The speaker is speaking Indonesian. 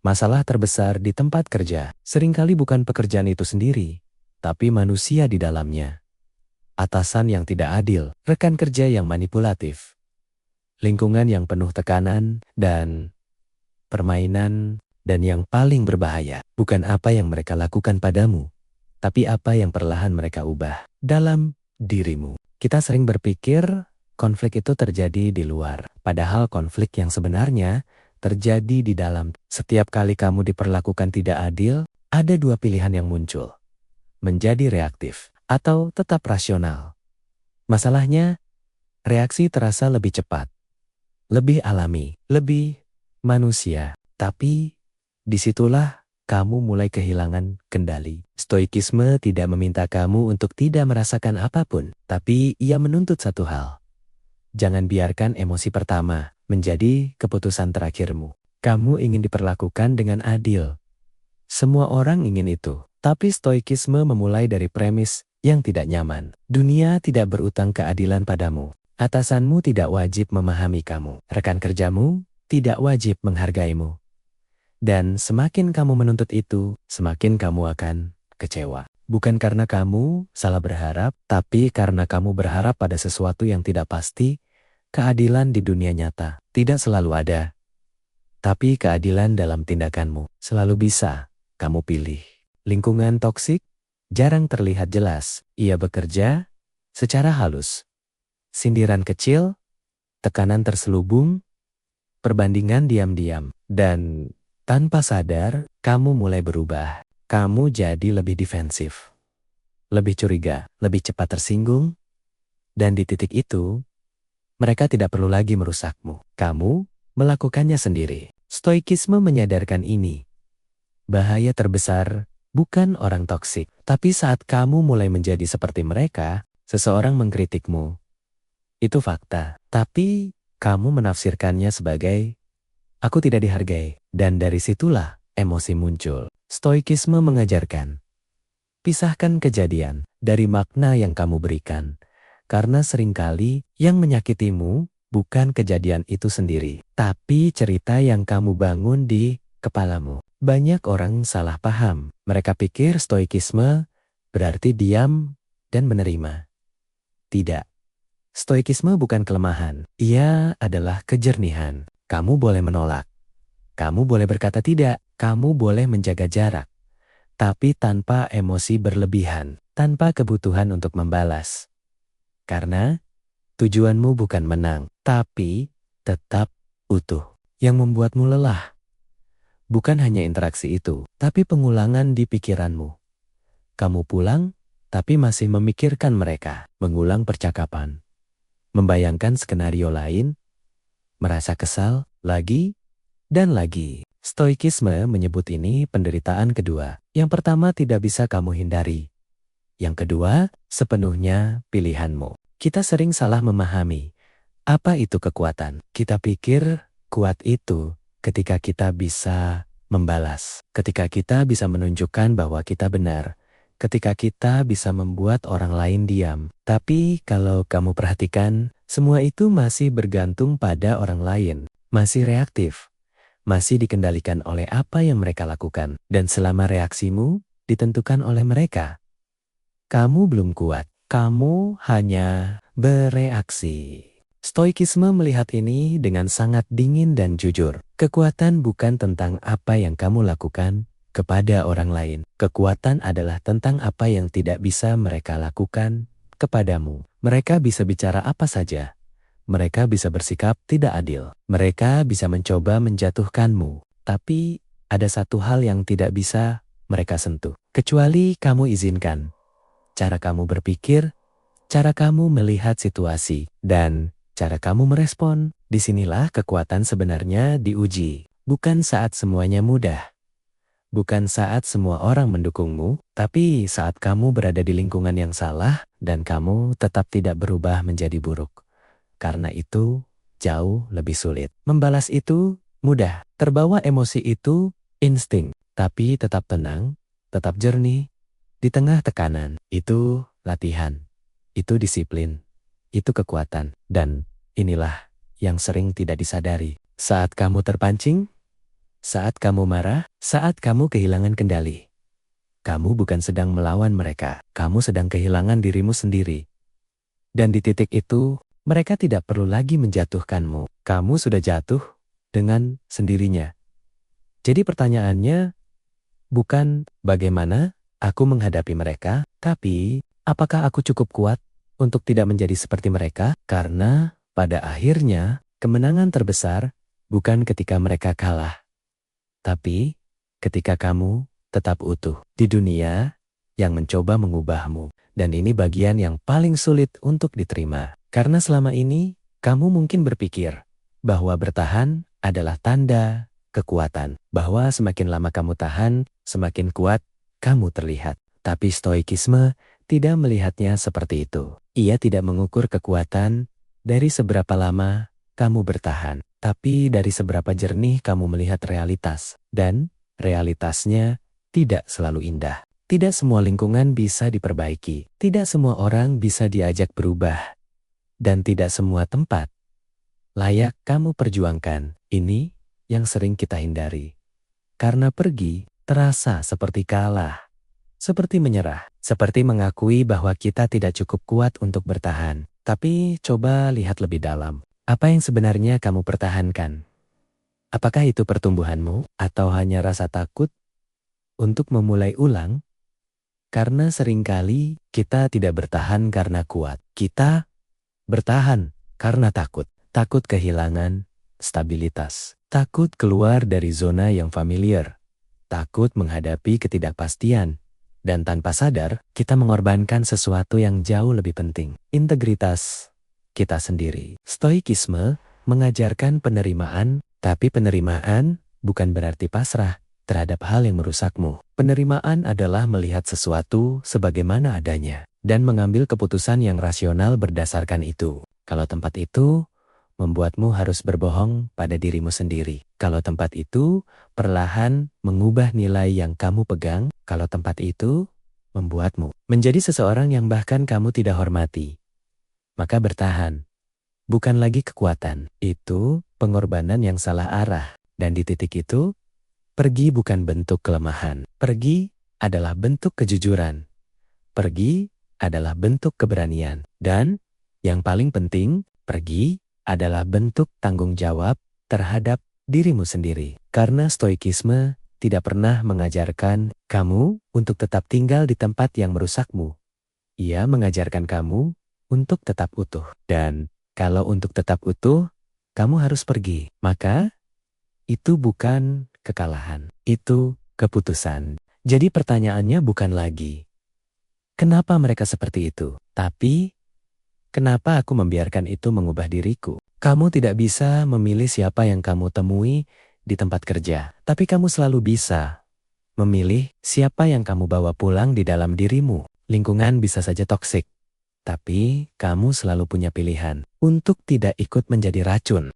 Masalah terbesar di tempat kerja seringkali bukan pekerjaan itu sendiri, tapi manusia di dalamnya. Atasan yang tidak adil, rekan kerja yang manipulatif, lingkungan yang penuh tekanan dan permainan, dan yang paling berbahaya bukan apa yang mereka lakukan padamu, tapi apa yang perlahan mereka ubah dalam dirimu. Kita sering berpikir konflik itu terjadi di luar, padahal konflik yang sebenarnya terjadi di dalam. Setiap kali kamu diperlakukan tidak adil, ada dua pilihan yang muncul: menjadi reaktif atau tetap rasional. Masalahnya, reaksi terasa lebih cepat, lebih alami, lebih manusia. Tapi disitulah kamu mulai kehilangan kendali. Stoikisme tidak meminta kamu untuk tidak merasakan apapun, tapi ia menuntut satu hal. Jangan biarkan emosi pertama menjadi keputusan terakhirmu. Kamu ingin diperlakukan dengan adil. Semua orang ingin itu, tapi stoikisme memulai dari premis yang tidak nyaman. Dunia tidak berutang keadilan padamu. Atasanmu tidak wajib memahami kamu. Rekan kerjamu tidak wajib menghargaimu. Dan semakin kamu menuntut itu, semakin kamu akan kecewa. Bukan karena kamu salah berharap, tapi karena kamu berharap pada sesuatu yang tidak pasti. Keadilan di dunia nyata tidak selalu ada. Tapi keadilan dalam tindakanmu selalu bisa kamu pilih. Lingkungan toksik jarang terlihat jelas. Ia bekerja secara halus. Sindiran kecil, tekanan terselubung, perbandingan diam-diam, dan tanpa sadar, kamu mulai berubah. Kamu jadi lebih defensif, lebih curiga, lebih cepat tersinggung, dan di titik itu, mereka tidak perlu lagi merusakmu. Kamu melakukannya sendiri. Stoikisme menyadarkan ini. Bahaya terbesar bukan orang toksik, tapi saat kamu mulai menjadi seperti mereka, seseorang mengkritikmu. Itu fakta, tapi kamu menafsirkannya sebagai aku tidak dihargai, dan dari situlah emosi muncul. Stoikisme mengajarkan, pisahkan kejadian dari makna yang kamu berikan, karena seringkali yang menyakitimu bukan kejadian itu sendiri, tapi cerita yang kamu bangun di kepalamu. Banyak orang salah paham. Mereka pikir stoikisme berarti diam dan menerima. Tidak. Stoikisme bukan kelemahan. Ia adalah kejernihan. Kamu boleh menolak. Kamu boleh berkata tidak. Kamu boleh menjaga jarak. Tapi tanpa emosi berlebihan. Tanpa kebutuhan untuk membalas. Karena tujuanmu bukan menang, tapi tetap utuh. Yang membuatmu lelah bukan hanya interaksi itu, tapi pengulangan di pikiranmu. Kamu pulang, tapi masih memikirkan mereka. Mengulang percakapan. Membayangkan skenario lain. Merasa kesal, lagi, dan lagi. Stoikisme menyebut ini penderitaan kedua. Yang pertama tidak bisa kamu hindari. Yang kedua, sepenuhnya pilihanmu. Kita sering salah memahami. Apa itu kekuatan? Kita pikir kuat itu ketika kita bisa membalas. Ketika kita bisa menunjukkan bahwa kita benar. Ketika kita bisa membuat orang lain diam. Tapi kalau kamu perhatikan, semua itu masih bergantung pada orang lain. Masih reaktif. Masih dikendalikan oleh apa yang mereka lakukan. Dan selama reaksimu ditentukan oleh mereka, kamu belum kuat. Kamu hanya bereaksi. Stoikisme melihat ini dengan sangat dingin dan jujur. Kekuatan bukan tentang apa yang kamu lakukan kepada orang lain. Kekuatan adalah tentang apa yang tidak bisa mereka lakukan kepadamu. Mereka bisa bicara apa saja. Mereka bisa bersikap tidak adil. Mereka bisa mencoba menjatuhkanmu. Tapi ada satu hal yang tidak bisa mereka sentuh. Kecuali kamu izinkan. Cara kamu berpikir, cara kamu melihat situasi, dan cara kamu merespon. Disinilah kekuatan sebenarnya diuji. Bukan saat semuanya mudah. Bukan saat semua orang mendukungmu, tapi saat kamu berada di lingkungan yang salah dan kamu tetap tidak berubah menjadi buruk. Karena itu jauh lebih sulit. Membalas itu mudah. Terbawa emosi itu insting. Tapi tetap tenang, tetap jernih. Di tengah tekanan, itu latihan. Itu disiplin. Itu kekuatan. Dan inilah yang sering tidak disadari. Saat kamu terpancing, Saat kamu marah, saat kamu kehilangan kendali. Kamu bukan sedang melawan mereka, kamu sedang kehilangan dirimu sendiri. Dan di titik itu, mereka tidak perlu lagi menjatuhkanmu. Kamu sudah jatuh dengan sendirinya. Jadi pertanyaannya bukan bagaimana aku menghadapi mereka, tapi apakah aku cukup kuat untuk tidak menjadi seperti mereka? Karena pada akhirnya kemenangan terbesar bukan ketika mereka kalah, tapi ketika kamu tetap utuh di dunia yang mencoba mengubahmu. Dan ini bagian yang paling sulit untuk diterima. Karena selama ini, kamu mungkin berpikir bahwa bertahan adalah tanda kekuatan. Bahwa semakin lama kamu tahan, semakin kuat kamu terlihat. Tapi stoikisme tidak melihatnya seperti itu. Ia tidak mengukur kekuatan dari seberapa lama kamu bertahan, tapi dari seberapa jernih kamu melihat realitas. Dan realitasnya tidak selalu indah. Tidak semua lingkungan bisa diperbaiki, tidak semua orang bisa diajak berubah, dan tidak semua tempat layak kamu perjuangkan. Ini yang sering kita hindari. Karena pergi terasa seperti kalah, seperti menyerah, seperti mengakui bahwa kita tidak cukup kuat untuk bertahan. Tapi coba lihat lebih dalam. Apa yang sebenarnya kamu pertahankan? Apakah itu pertumbuhanmu atau hanya rasa takut untuk memulai ulang? Karena seringkali kita tidak bertahan karena kuat. Kita bertahan karena takut. Takut kehilangan stabilitas. Takut keluar dari zona yang familiar. Takut menghadapi ketidakpastian. Dan tanpa sadar, kita mengorbankan sesuatu yang jauh lebih penting. Integritas kita sendiri. Stoikisme mengajarkan penerimaan, tapi penerimaan bukan berarti pasrah terhadap hal yang merusakmu. Penerimaan adalah melihat sesuatu sebagaimana adanya dan mengambil keputusan yang rasional berdasarkan itu. Kalau tempat itu membuatmu harus berbohong pada dirimu sendiri. Kalau tempat itu perlahan mengubah nilai yang kamu pegang. Kalau tempat itu membuatmu menjadi seseorang yang bahkan kamu tidak hormati, maka bertahan bukan lagi kekuatan. Itu pengorbanan yang salah arah. Dan di titik itu, pergi bukan bentuk kelemahan. Pergi adalah bentuk kejujuran. Pergi adalah bentuk keberanian. Dan yang paling penting, pergi adalah bentuk tanggung jawab terhadap dirimu sendiri. Karena stoikisme tidak pernah mengajarkan kamu untuk tetap tinggal di tempat yang merusakmu. Ia mengajarkan kamu untuk tetap utuh. Dan kalau untuk tetap utuh, kamu harus pergi. Maka itu bukan kekalahan, itu keputusan. Jadi pertanyaannya bukan lagi, kenapa mereka seperti itu? Tapi, kenapa aku membiarkan itu mengubah diriku? Kamu tidak bisa memilih siapa yang kamu temui di tempat kerja. Tapi kamu selalu bisa memilih siapa yang kamu bawa pulang di dalam dirimu. Lingkungan bisa saja toksik. Tapi kamu selalu punya pilihan untuk tidak ikut menjadi racun.